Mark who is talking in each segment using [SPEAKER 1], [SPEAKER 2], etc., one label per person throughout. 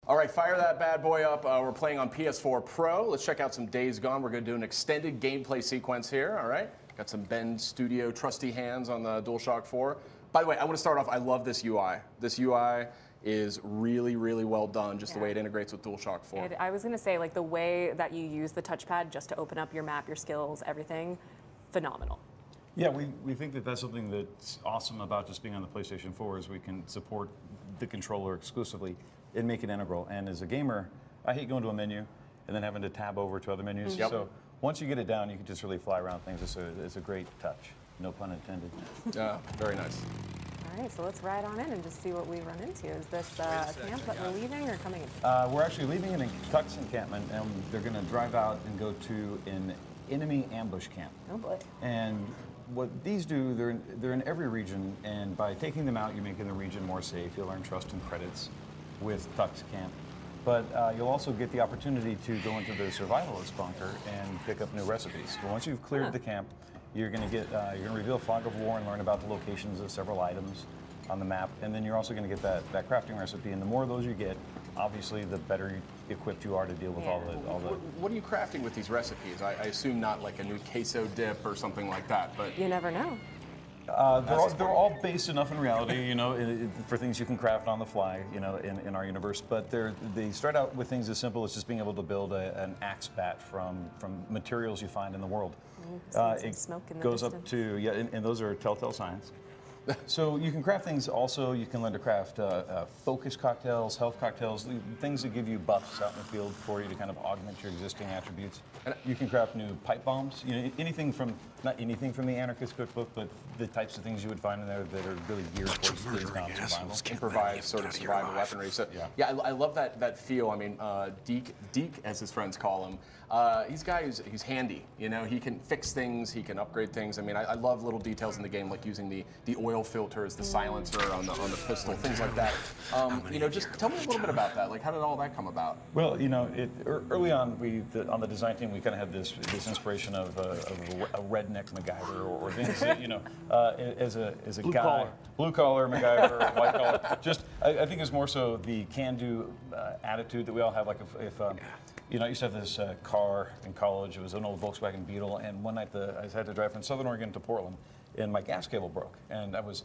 [SPEAKER 1] All right, fire that bad boy up. We're playing on PS4 Pro. Let's check out some Days Gone. We're going to do an extended gameplay sequence here, all right? Got some Ben Studio trusty hands on the DualShock 4. By the way, I want to start off, I love this UI. This UI is really, really well done, just the way it integrates with DualShock 4.
[SPEAKER 2] I was going to say, like, the way that you use the touchpad just to open up your map, your skills, everything, phenomenal.
[SPEAKER 3] Yeah, we think that that's something that's awesome about just being on the PlayStation 4 is we can support the controller exclusively and make it integral. And as a gamer, I hate going to a menu and then having to tab over to other menus.
[SPEAKER 1] Yep.
[SPEAKER 3] So once you get it down, you can just really fly around things. It's a great touch. No pun intended.
[SPEAKER 1] Very nice.
[SPEAKER 2] All right, so let's ride on in and just see what we run into. Is this a camp that we're leaving or coming into?
[SPEAKER 3] We're actually leaving in a Tux encampment, and they're going to drive out and go to an enemy ambush camp.
[SPEAKER 2] Oh boy.
[SPEAKER 3] And what these do, they're in every region, and by taking them out, you're making the region more safe. You'll earn trust and credits with Tux Camp. But you'll also get the opportunity to go into the survivalist bunker and pick up new recipes. So once you've cleared the camp, you're going to reveal Fog of War and learn about the locations of several items on the map, and then you're also going to get that crafting recipe. And the more of those you get, obviously, the better equipped you are to deal with all the.
[SPEAKER 1] What are you crafting with these recipes? I assume not like a new queso dip or something like that, but
[SPEAKER 2] You never know.
[SPEAKER 3] They're all based enough in reality, you know, for things you can craft on the fly, you know, in our universe. But they start out with things as simple as just being able to build an axe bat from materials you find in the world.
[SPEAKER 2] It smoke in the
[SPEAKER 3] goes
[SPEAKER 2] distance.
[SPEAKER 3] up to and those are telltale signs. So you can craft things. Also, you can learn to craft focus cocktails, health cocktails, things that give you buffs out in the field for you to kind of augment your existing attributes. And you can craft new pipe bombs. You know, not anything from the Anarchist Cookbook, but the types of things you would find in there that are really geared towards Days Gone survival.
[SPEAKER 1] Improvised sort of survival weaponry. So yeah, I love that feel. I mean, Deke, as his friends call him, he's handy. You know, he can fix things, he can upgrade things. I mean, I love little details in the game, like using the oil filters, the silencer on the pistol, things like that. You know, just tell me a little bit about that. Like, how did all that come about?
[SPEAKER 3] Well, you know, early on, on the design team, we kind of had this inspiration of a redneck MacGyver or things that, you know, as a guy, blue collar MacGyver, white collar. Just, I think it's more so the can-do attitude that we all have. Like if you know, I used to have this car in college. It was an old Volkswagen Beetle, and one night I had to drive from Southern Oregon to Portland, and my gas cable broke, and I was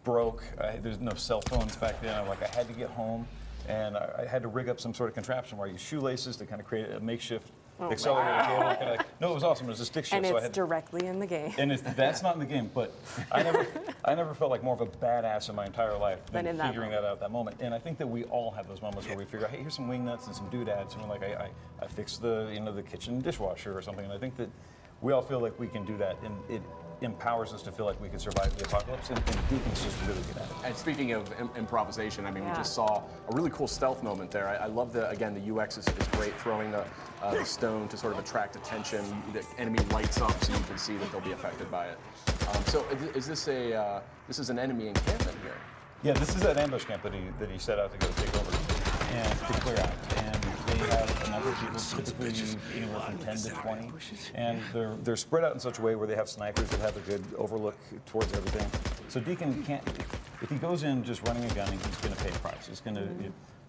[SPEAKER 3] broke. There's no cell phones back then. I had to get home, and I had to rig up some sort of contraption where I used shoelaces to kind of create a makeshift accelerator cable. No, it was awesome. It was a stick shift.
[SPEAKER 2] And it's directly in the game.
[SPEAKER 3] And that's not in the game, but I never felt like more of a badass in my entire life than figuring that out at that moment. And I think that we all have those moments where we figure out, hey, here's some wing nuts and some doodads, and we're like, I fixed the kitchen dishwasher or something. And I think that we all feel like we can do that, and it empowers us to feel like we can survive the apocalypse, and Deacon's just really good at it.
[SPEAKER 1] And speaking of improvisation, I mean, we just saw a really cool stealth moment there. I love the UX is great, throwing the stone to sort of attract attention. The enemy lights up so you can see that they'll be affected by it. So is this this is an enemy encampment here?
[SPEAKER 3] Yeah, this is that ambush camp that he set out to go take over and to clear out. And they have a number of people, typically anywhere from 10 to 20, and they're spread out in such a way where they have snipers that have a good overlook towards everything. So Deacon can't, if he goes in just running a gun, he's going to pay a price. He's going to.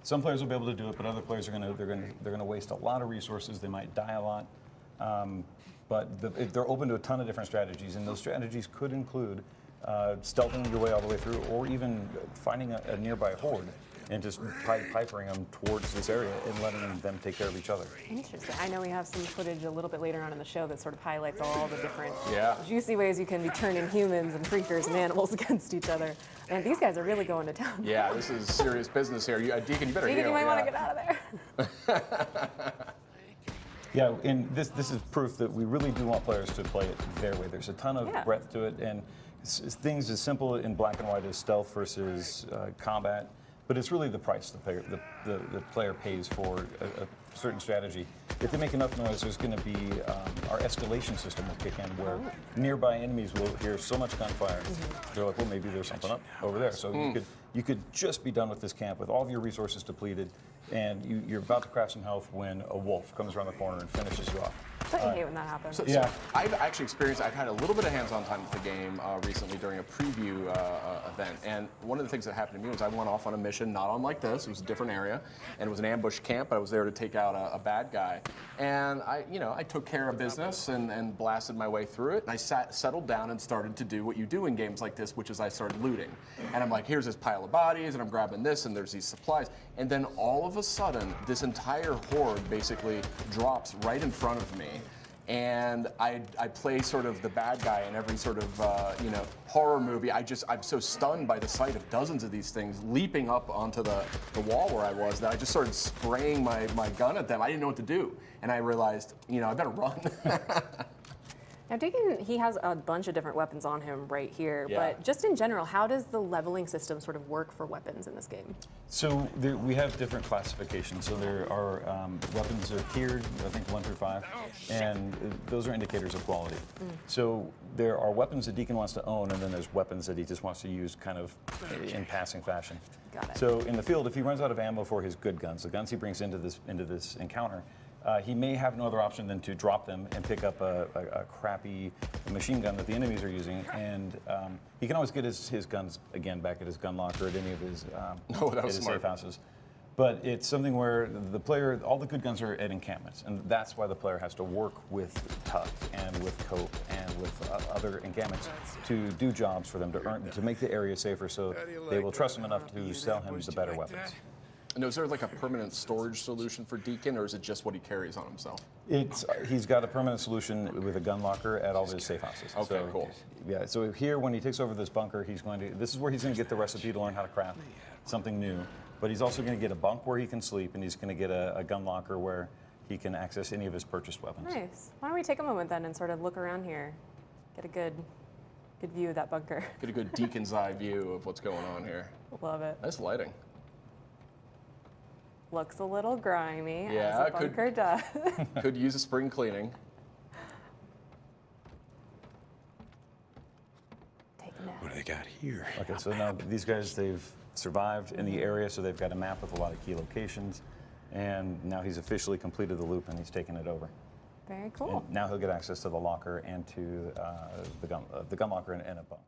[SPEAKER 3] Some players will be able to do it, but other players are they're going to waste a lot of resources. They might die a lot, but they're open to a ton of different strategies, and those strategies could include stealthing your way all the way through, or even finding a nearby horde and just pipering them towards this area and letting them take care of each other.
[SPEAKER 2] Interesting. I know we have some footage a little bit later on in the show that sort of highlights all the different juicy ways you can be turning humans and freakers and animals against each other. And these guys are really going to town.
[SPEAKER 1] Yeah, this is serious business here. Deacon, you better
[SPEAKER 2] Deacon, you might want to get out of there.
[SPEAKER 3] Yeah, and this is proof that we really do want players to play it their way. There's a ton of breadth to it, and things as simple in black and white as stealth versus combat. But it's really the price the player pays for a certain strategy. If they make enough noise, there's going to be our escalation system will kick in, where nearby enemies will hear so much gunfire, they're like, well, maybe there's something up over there. So you could just be done with this camp with all of your resources depleted, and you're about to craft some health when a wolf comes around the corner and finishes you off.
[SPEAKER 2] But you hate when that happens.
[SPEAKER 1] So I've actually experienced, I've had a little bit of hands-on time with the game recently during a preview event, and one of the things that happened to me was I went off on a mission not unlike this. It was a different area, and it was an ambush camp. I was there to take out a bad guy, and I took care of business and blasted my way through it, and I settled down and started to do what you do in games like this, which is I started looting. And I'm like, here's this pile of bodies, and I'm grabbing this, and there's these supplies, and then all of a sudden, this entire horde basically drops right in front of me. And I play sort of the bad guy in every sort of horror movie. I'm so stunned by the sight of dozens of these things leaping up onto the wall where I was that I just started spraying my gun at them. I didn't know what to do, and I realized, I better run.
[SPEAKER 2] Now, Deacon, he has a bunch of different weapons on him right here, but just in general, how does the leveling system sort of work for weapons in this game?
[SPEAKER 3] So we have different classifications. So there are weapons that are tiered, I think 1 through 5, and those are indicators of quality. So there are weapons that Deacon wants to own, and then there's weapons that he just wants to use kind of in passing fashion.
[SPEAKER 2] Got it.
[SPEAKER 3] So in the field, if he runs out of ammo for his good guns, the guns he brings into this encounter, he may have no other option than to drop them and pick up a crappy machine gun that the enemies are using, and he can always get his guns again back at his gun locker at any of his, safe houses. But it's something where the player, all the good guns are at encampments, and that's why the player has to work with Tuck and with Cope and with other encampments to do jobs for them to make the area safer, so they will trust him enough to sell him the better weapons.
[SPEAKER 1] And is there like a permanent storage solution for Deacon, or is it just what he carries on himself?
[SPEAKER 3] He's got a permanent solution with a gun locker at all of his safe houses.
[SPEAKER 1] Okay, so, cool.
[SPEAKER 3] Yeah, so here when he takes over this bunker, this is where he's going to get the recipe to learn how to craft something new. But he's also going to get a bunk where he can sleep, and he's going to get a gun locker where he can access any of his purchased weapons.
[SPEAKER 2] Nice. Why don't we take a moment then and sort of look around here, get a good view of that bunker.
[SPEAKER 1] Get a good Deacon's eye view of what's going on here.
[SPEAKER 2] Love it.
[SPEAKER 1] Nice lighting.
[SPEAKER 2] Looks a little grimy, as a bunker does.
[SPEAKER 1] Could use a spring cleaning.
[SPEAKER 4] What do they got here?
[SPEAKER 3] Okay, so now these guys, they've survived in the area, so they've got a map with a lot of key locations, and now he's officially completed the loop and he's taken it over.
[SPEAKER 2] Very cool.
[SPEAKER 3] And now he'll get access to the locker and to the gun locker and a bunk.